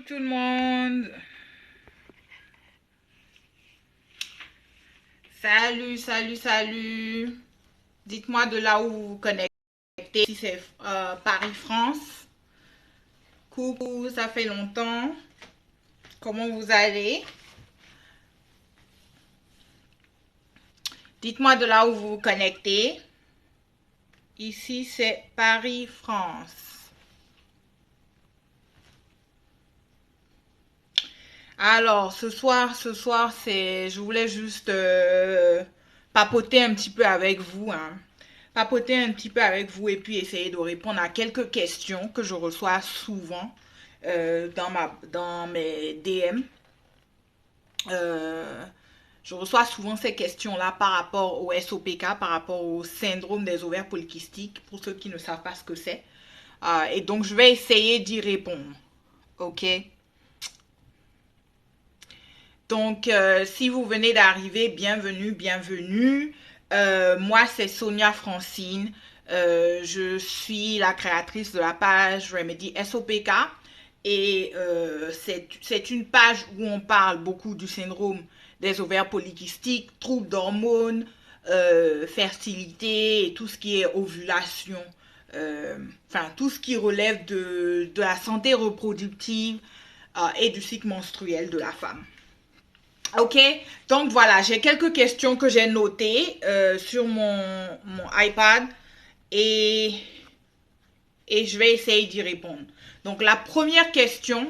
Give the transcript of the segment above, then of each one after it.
Tout le monde. Salut, salut, salut. Dites-moi de là où vous vous connectez. Si c'est Paris-France. Coucou, ça fait longtemps. Comment vous allez? Dites-moi de là où vous vous connectez. Ici, c'est Paris-France. Alors, ce soir, je voulais juste papoter un petit peu avec vous, hein. Papoter un petit peu avec vous et puis essayer de répondre à quelques questions que je reçois souvent dans mes DM. Euh, je reçois souvent ces questions-là par rapport au SOPK, par rapport au syndrome des ovaires polykystiques, pour ceux qui ne savent pas ce que c'est. Et donc, je vais essayer d'y répondre. OK? Donc, si vous venez d'arriver, bienvenue, bienvenue. Moi, c'est Sonia Francine. Je suis la créatrice de la page Remedy SOPK. Et c'est une page où on parle beaucoup du syndrome des ovaires polykystiques, troubles d'hormones, fertilité et tout ce qui est ovulation. Enfin, tout ce qui relève de la santé reproductive et du cycle menstruel de la femme. Ok, donc voilà, j'ai quelques questions que j'ai notées sur mon iPad et, et je vais essayer d'y répondre. Donc la première question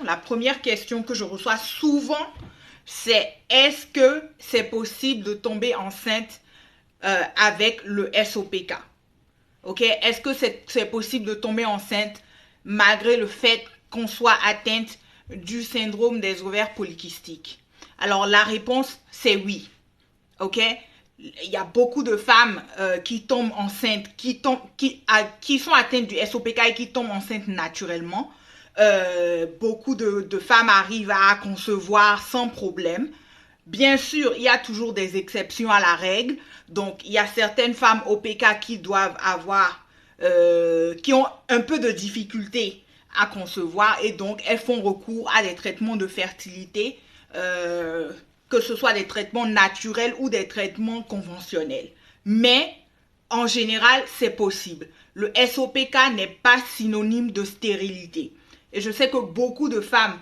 que je reçois souvent, c'est est-ce que c'est possible de tomber enceinte avec le SOPK? Ok, est-ce que c'est possible de tomber enceinte malgré le fait qu'on soit atteinte du syndrome des ovaires polykystiques? Alors la réponse c'est oui. Ok, il y a beaucoup de femmes qui tombent enceintes, qui sont atteintes du SOPK et qui tombent enceintes naturellement. Beaucoup de femmes arrivent à concevoir sans problème. Bien sûr, il y a toujours des exceptions à la règle. Donc, il y a certaines femmes OPK qui doivent avoir, qui ont un peu de difficulté à concevoir et donc elles font recours à des traitements de fertilité, euh, que ce soit des traitements naturels ou des traitements conventionnels. Mais en général, c'est possible. Le SOPK n'est pas synonyme de stérilité. Et je sais que beaucoup de femmes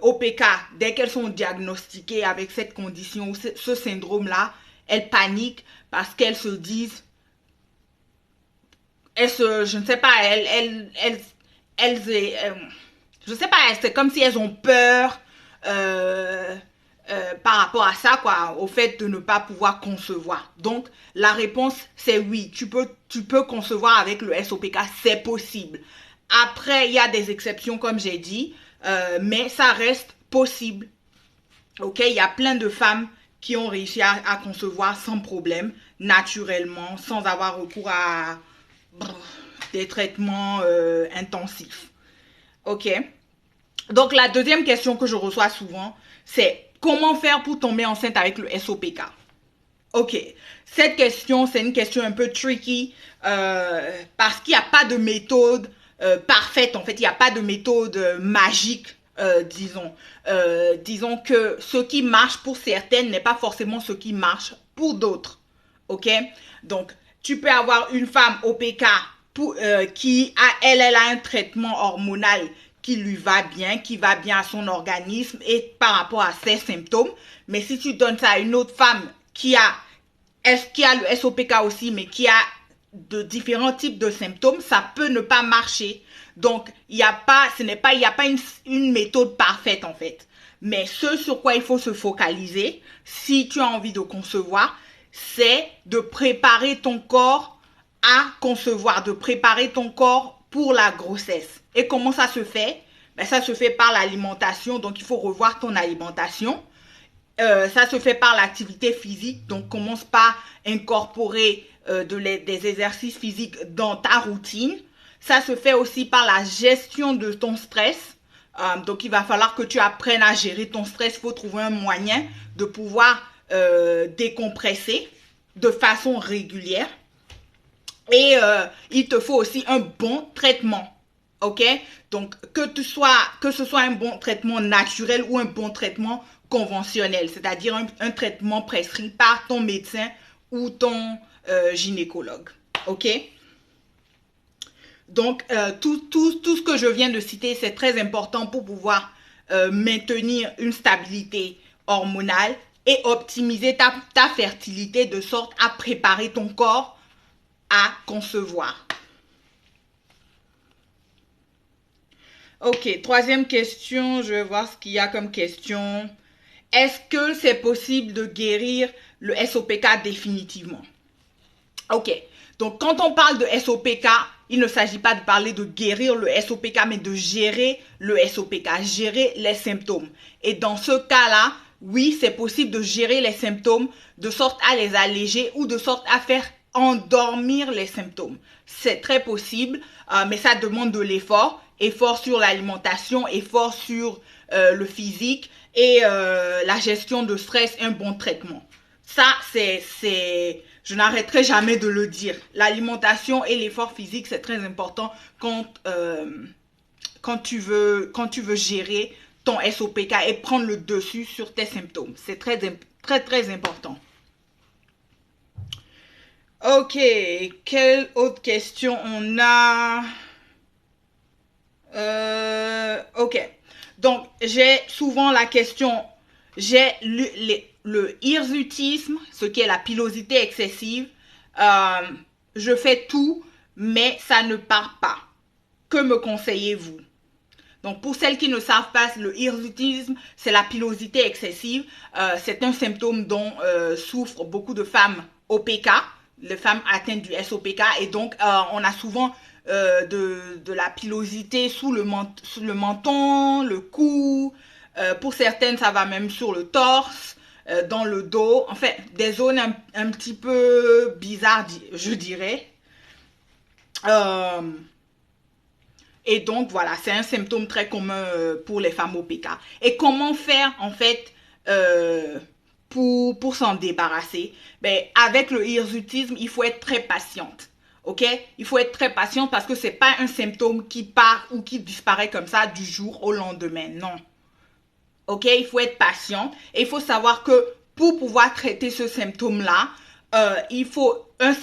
OPK, dès qu'elles sont diagnostiquées avec cette condition ou ce syndrome-là, elles paniquent parce qu'elles se disent, je ne sais pas, je sais pas, c'est comme si elles ont peur euh, par rapport à ça, quoi, au fait de ne pas pouvoir concevoir. Donc, la réponse, c'est oui. Tu peux concevoir avec le SOPK, c'est possible. Après, il y a des exceptions, comme j'ai dit, mais ça reste possible. Ok, il y a plein de femmes qui ont réussi à concevoir sans problème, naturellement, sans avoir recours à des traitements intensifs. Ok. Donc, la deuxième question que je reçois souvent, c'est comment faire pour tomber enceinte avec le SOPK? Ok, cette question, c'est une question un peu tricky parce qu'il n'y a pas de méthode parfaite. En fait, il n'y a pas de méthode magique, disons. Disons que ce qui marche pour certaines n'est pas forcément ce qui marche pour d'autres. Ok, donc tu peux avoir une femme OPK elle a un traitement hormonal qui lui va bien, qui va bien à son organisme et par rapport à ses symptômes. Mais si tu donnes ça à une autre femme qui a le SOPK aussi, mais qui a de différents types de symptômes, ça peut ne pas marcher. Donc, il n'y a pas une méthode parfaite en fait. Mais ce sur quoi il faut se focaliser, si tu as envie de concevoir, c'est de préparer ton corps à concevoir, de préparer ton corps pour la grossesse. Et comment ça se fait? Ben, ça se fait par l'alimentation, donc il faut revoir ton alimentation. Ça se fait par l'activité physique, donc commence par incorporer des exercices physiques dans ta routine. Ça se fait aussi par la gestion de ton stress. Donc il va falloir que tu apprennes à gérer ton stress. Il faut trouver un moyen de pouvoir décompresser de façon régulière. Et il te faut aussi un bon traitement. Ok? Donc, que ce soit un bon traitement naturel ou un bon traitement conventionnel, c'est-à-dire un traitement prescrit par ton médecin ou ton gynécologue. Ok? Donc, tout ce que je viens de citer, c'est très important pour pouvoir maintenir une stabilité hormonale et optimiser ta fertilité de sorte à préparer ton corps à concevoir. Ok, troisième question, je vais voir ce qu'il y a comme question. Est-ce que c'est possible de guérir le SOPK définitivement? Ok, donc quand on parle de SOPK, il ne s'agit pas de parler de guérir le SOPK, mais de gérer le SOPK, gérer les symptômes. Et dans ce cas-là, oui, c'est possible de gérer les symptômes de sorte à les alléger ou de sorte à faire endormir les symptômes. C'est très possible, mais ça demande de l'effort. Effort sur l'alimentation, effort sur le physique et la gestion de stress, un bon traitement. Ça, je n'arrêterai jamais de le dire. L'alimentation et l'effort physique, c'est très important quand tu veux gérer ton SOPK et prendre le dessus sur tes symptômes. C'est très, très, très important. Ok, quelle autre question on a? Ok. Donc, j'ai souvent la question, j'ai le hirsutisme, ce qui est la pilosité excessive. Je fais tout, mais ça ne part pas. Que me conseillez-vous? Donc, pour celles qui ne savent pas, le hirsutisme, c'est la pilosité excessive. C'est un symptôme dont souffrent beaucoup de femmes au PK, les femmes atteintes du SOPK. Et donc, on a souvent de la pilosité sous le menton, le cou. Pour certaines, ça va même sur le torse, dans le dos. En fait, des zones un petit peu bizarres, je dirais. Et donc, voilà, c'est un symptôme très commun pour les femmes au PK. Et comment faire, en fait, pour s'en débarrasser? Ben, avec le hirsutisme, il faut être très patiente. Ok? Il faut être très patiente parce que c'est pas un symptôme qui part ou qui disparaît comme ça du jour au lendemain. Non. Ok? Il faut être patient. Et il faut savoir que pour pouvoir traiter ce symptôme-là, il faut un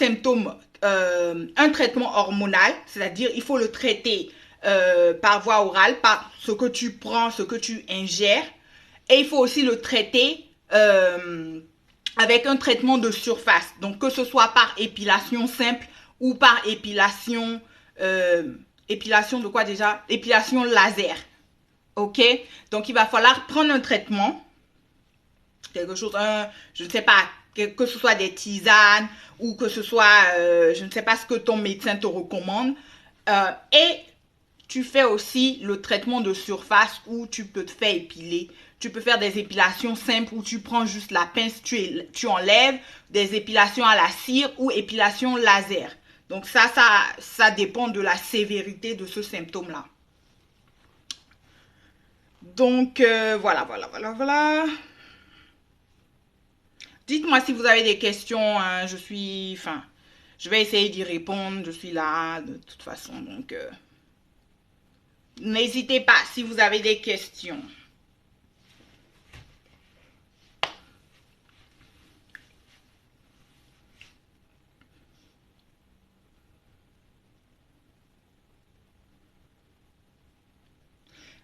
traitement hormonal, c'est-à-dire il faut le traiter par voie orale, par ce que tu prends, ce que tu ingères. Et il faut aussi le traiter avec un traitement de surface. Donc, que ce soit par épilation simple ou par épilation de quoi déjà? Épilation laser. Ok? Donc, il va falloir prendre un traitement, quelque chose, je ne sais pas, que ce soit des tisanes ou que ce soit, je ne sais pas ce que ton médecin te recommande. Et tu fais aussi le traitement de surface où tu peux te faire épiler. Tu peux faire des épilations simples où tu prends juste la pince, tu enlèves, des épilations à la cire ou épilation laser. Donc ça dépend de la sévérité de ce symptôme-là. Donc voilà. Dites-moi si vous avez des questions. Hein, je vais essayer d'y répondre. Je suis là de toute façon. Donc n'hésitez pas si vous avez des questions.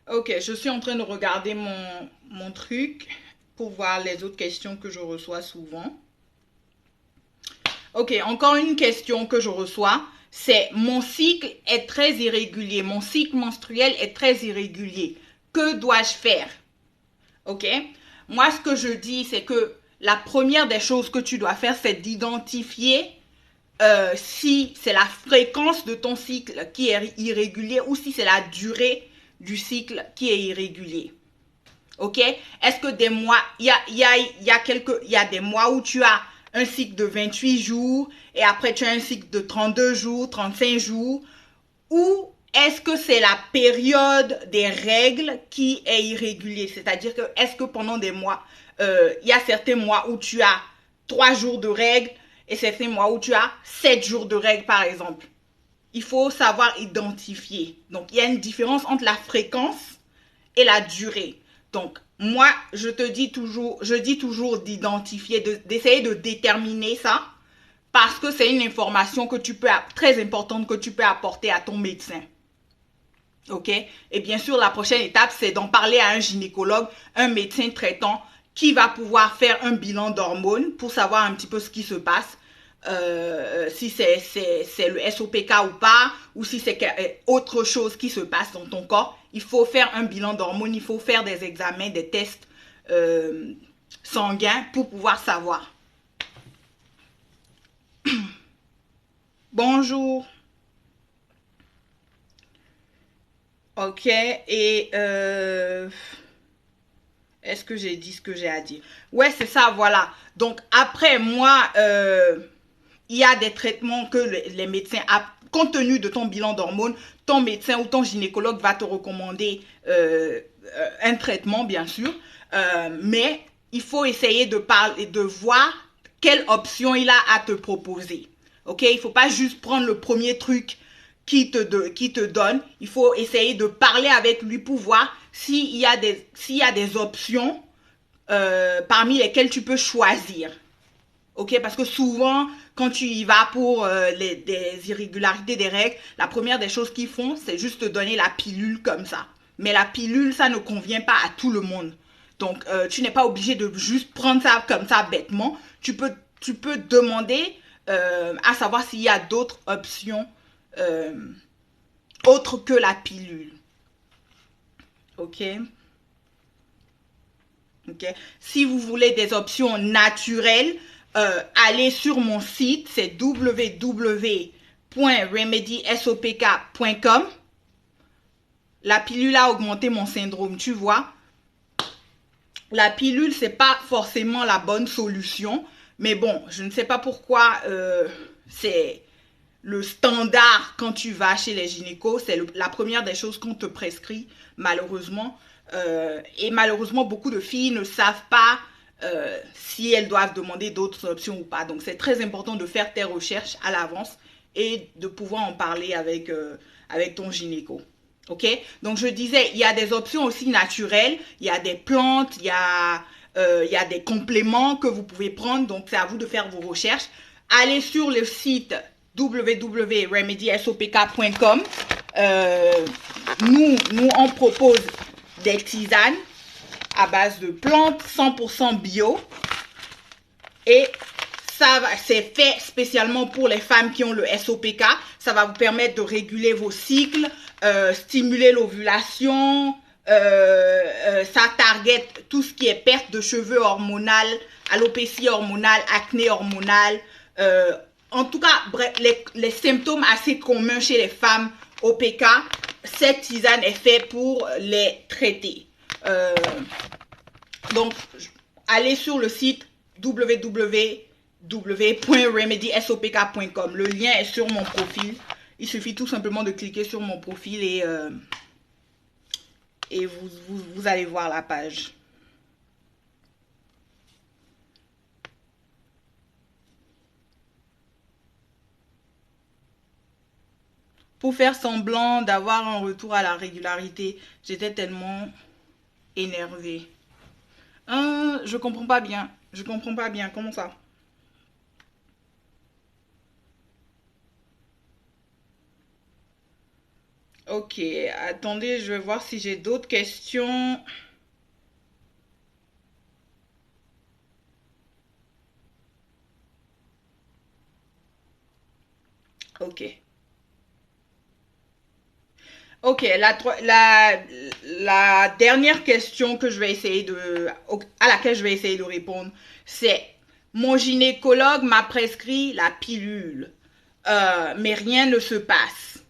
Ok, je suis en train de regarder mon truc pour voir les autres questions que je reçois souvent. Ok, encore une question que je reçois, c'est mon cycle est très irrégulier. Mon cycle menstruel est très irrégulier. Que dois-je faire? Ok, moi ce que je dis, c'est que la première des choses que tu dois faire, c'est d'identifier si c'est la fréquence de ton cycle qui est irrégulier ou si c'est la durée du cycle qui est irrégulier. Ok? Est-ce que des mois, il y a des mois où tu as un cycle de 28 jours et après tu as un cycle de 32 jours, 35 jours, ou est-ce que c'est la période des règles qui est irrégulière? C'est-à-dire que est-ce que pendant des mois, il y a certains mois où tu as 3 jours de règles et certains mois où tu as 7 jours de règles, par exemple. il faut savoir identifier. Donc, il y a une différence entre la fréquence et la durée. Donc, moi, je dis toujours d'identifier, d'essayer de déterminer ça, parce que c'est une information que très importante que tu peux apporter à ton médecin. OK? Et bien sûr, la prochaine étape, c'est d'en parler à un gynécologue, un médecin traitant, qui va pouvoir faire un bilan d'hormones pour savoir un petit peu ce qui se passe, si c'est le SOPK ou pas, ou si c'est autre chose qui se passe dans ton corps. Il faut faire un bilan d'hormones, il faut faire des examens, des tests sanguins pour pouvoir savoir. Bonjour. Ok, et est-ce que j'ai dit ce que j'ai à dire? Ouais, c'est ça, voilà. Donc, après, moi, il y a des traitements que les médecins, compte tenu de ton bilan d'hormones, ton médecin ou ton gynécologue va te recommander un traitement, bien sûr. Mais il faut essayer de voir quelle option il a à te proposer. Ok, il ne faut pas juste prendre le premier truc qui te donne. Il faut essayer de parler avec lui pour voir s'il y a des options parmi lesquelles tu peux choisir. Ok, parce que souvent, quand tu y vas pour des irrégularités des règles, la première des choses qu'ils font, c'est juste te donner la pilule comme ça. Mais la pilule, ça ne convient pas à tout le monde. Donc, tu n'es pas obligé de juste prendre ça comme ça bêtement. Tu peux demander à savoir s'il y a d'autres options autres que la pilule. Ok? Ok. Si vous voulez des options naturelles, allez sur mon site, c'est www.remedysopk.com. La pilule a augmenté mon syndrome, tu vois. La pilule, c'est pas forcément la bonne solution, mais bon, je ne sais pas pourquoi c'est le standard quand tu vas chez les gynécos, c'est la première des choses qu'on te prescrit, malheureusement. Et malheureusement, beaucoup de filles ne savent pas si elles doivent demander d'autres options ou pas. Donc, c'est très important de faire tes recherches à l'avance et de pouvoir en parler avec ton gynéco. Ok? Donc, je disais, il y a des options aussi naturelles. Il y a des plantes, il y a des compléments que vous pouvez prendre. Donc, c'est à vous de faire vos recherches. Allez sur le site www.remedysopk.com. Nous, on propose des tisanes à base de plantes 100% bio. Et ça, c'est fait spécialement pour les femmes qui ont le SOPK. Ça va vous permettre de réguler vos cycles, stimuler l'ovulation. Ça target tout ce qui est perte de cheveux hormonale, alopécie hormonale, acné hormonale. En tout cas, bref, les symptômes assez communs chez les femmes OPK, cette tisane est faite pour les traiter. Donc, allez sur le site www.remedysopk.com. Le lien est sur mon profil. Il suffit tout simplement de cliquer sur mon profil et vous allez voir la page. Pour faire semblant d'avoir un retour à la régularité, j'étais tellement énervée. Je comprends pas bien. Je comprends pas bien. Comment ça? Ok, attendez, je vais voir si j'ai d'autres questions. Ok. Ok, la dernière question que je vais essayer à laquelle je vais essayer de répondre, c'est mon gynécologue m'a prescrit la pilule, mais rien ne se passe.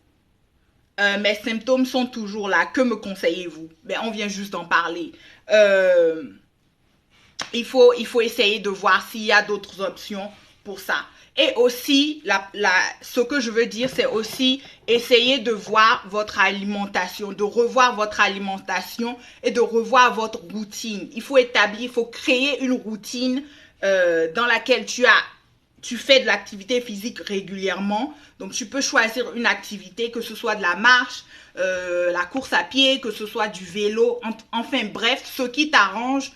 Mes symptômes sont toujours là. Que me conseillez-vous? Ben, on vient juste d'en parler. Il faut essayer de voir s'il y a d'autres options pour ça. Et aussi, ce que je veux dire, c'est aussi essayer de voir votre alimentation, de revoir votre alimentation et de revoir votre routine. Il faut créer une routine dans laquelle tu tu fais de l'activité physique régulièrement, donc tu peux choisir une activité, que ce soit de la marche, la course à pied, que ce soit du vélo, enfin bref, ce qui t'arrange,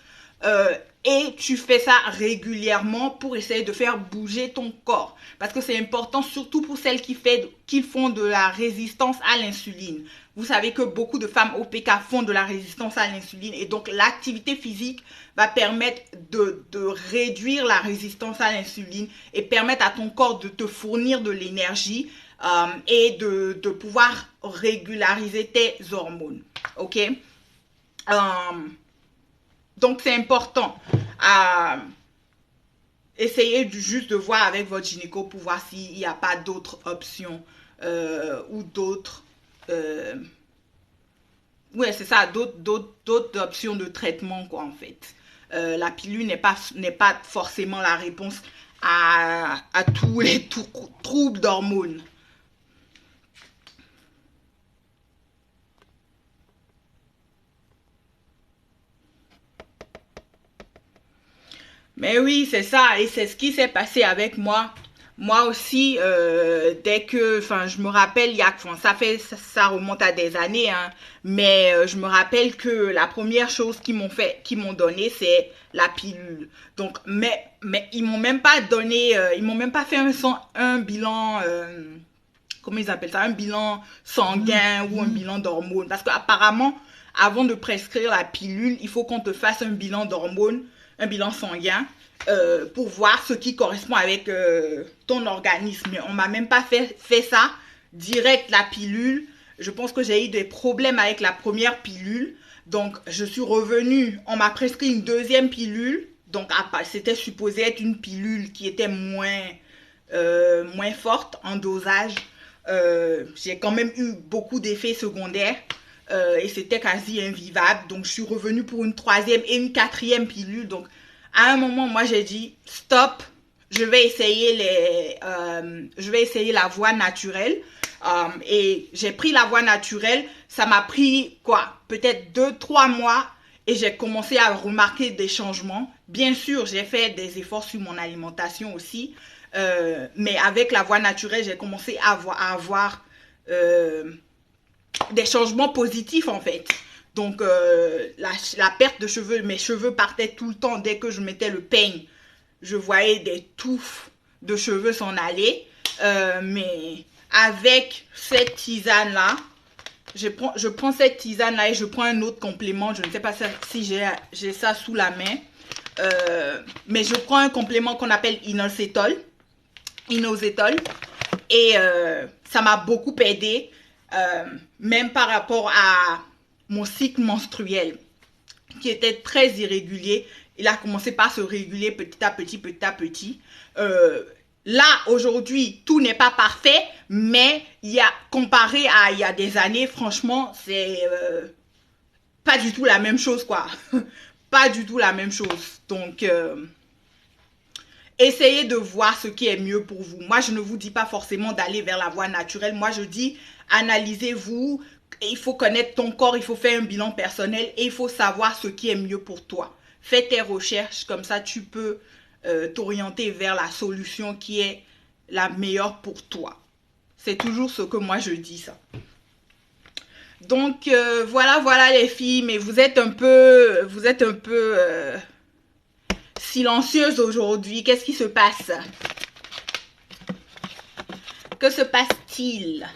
et tu fais ça régulièrement pour essayer de faire bouger ton corps. Parce que c'est important, surtout pour celles qui font de la résistance à l'insuline. Vous savez que beaucoup de femmes OPK font de la résistance à l'insuline et donc l'activité physique va permettre de réduire la résistance à l'insuline et permettre à ton corps de te fournir de l'énergie et de pouvoir régulariser tes hormones. Ok? Donc, c'est important à essayer juste de voir avec votre gynéco pour voir s'il n'y a pas d'autres options ou d'autres... ouais, c'est ça, d'autres options de traitement, quoi, en fait. La pilule n'est pas forcément la réponse à tous les troubles d'hormones. Mais oui, c'est ça, et c'est ce qui s'est passé avec moi. Moi aussi, dès que, enfin, je me rappelle, ça remonte à des années, hein, mais je me rappelle que la première chose qu'ils m'ont donné, c'est la pilule. Donc, mais ils m'ont même pas donné, ils m'ont même pas fait un bilan, comment ils appellent ça, un bilan sanguin ou un bilan d'hormones. Parce qu'apparemment, avant de prescrire la pilule, il faut qu'on te fasse un bilan d'hormones, un bilan sanguin, pour voir ce qui correspond avec ton organisme. Mais on m'a même pas fait ça. Direct la pilule. Je pense que j'ai eu des problèmes avec la première pilule. Donc, je suis revenue. On m'a prescrit une deuxième pilule. Donc, c'était supposé être une pilule qui était moins forte en dosage. J'ai quand même eu beaucoup d'effets secondaires. Et c'était quasi invivable. Donc, je suis revenue pour une troisième et une quatrième pilule. Donc, à un moment, moi, j'ai dit, stop, je vais essayer la voie naturelle. Et j'ai pris la voie naturelle. Ça m'a pris, peut-être 2-3 mois. Et j'ai commencé à remarquer des changements. Bien sûr, j'ai fait des efforts sur mon alimentation aussi. Mais avec la voie naturelle, j'ai commencé à avoir des changements positifs, en fait. Donc, la perte de cheveux, mes cheveux partaient tout le temps. Dès que je mettais le peigne, je voyais des touffes de cheveux s'en aller. Mais avec cette tisane-là, je prends cette tisane-là et je prends un autre complément. Je ne sais pas si j'ai ça sous la main. Mais je prends un complément qu'on appelle inositol. Et ça m'a beaucoup aidé. Même par rapport à mon cycle menstruel qui était très irrégulier. Il a commencé par se réguler petit à petit. Là, aujourd'hui, tout n'est pas parfait, mais comparé à il y a des années, franchement, c'est pas du tout la même chose, quoi. Pas du tout la même chose. Donc, essayez de voir ce qui est mieux pour vous. Moi, je ne vous dis pas forcément d'aller vers la voie naturelle. Moi, je dis, analysez-vous. Il faut connaître ton corps, il faut faire un bilan personnel et il faut savoir ce qui est mieux pour toi. Fais tes recherches, comme ça tu peux t'orienter vers la solution qui est la meilleure pour toi. C'est toujours ce que moi je dis, ça. Donc voilà les filles, mais vous êtes un peu silencieuse aujourd'hui. Qu'est-ce qui se passe? Que se passe-t-il?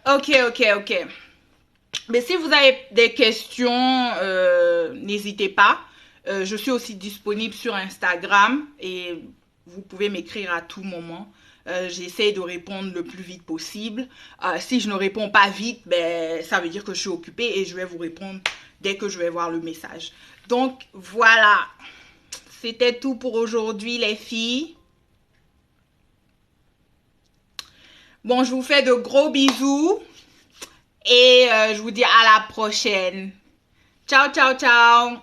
Ok. Mais si vous avez des questions, n'hésitez pas. Je suis aussi disponible sur Instagram et vous pouvez m'écrire à tout moment. J'essaie de répondre le plus vite possible. Si je ne réponds pas vite, ben, ça veut dire que je suis occupée et je vais vous répondre dès que je vais voir le message. Donc, voilà. C'était tout pour aujourd'hui, les filles. Bon, je vous fais de gros bisous et je vous dis à la prochaine. Ciao.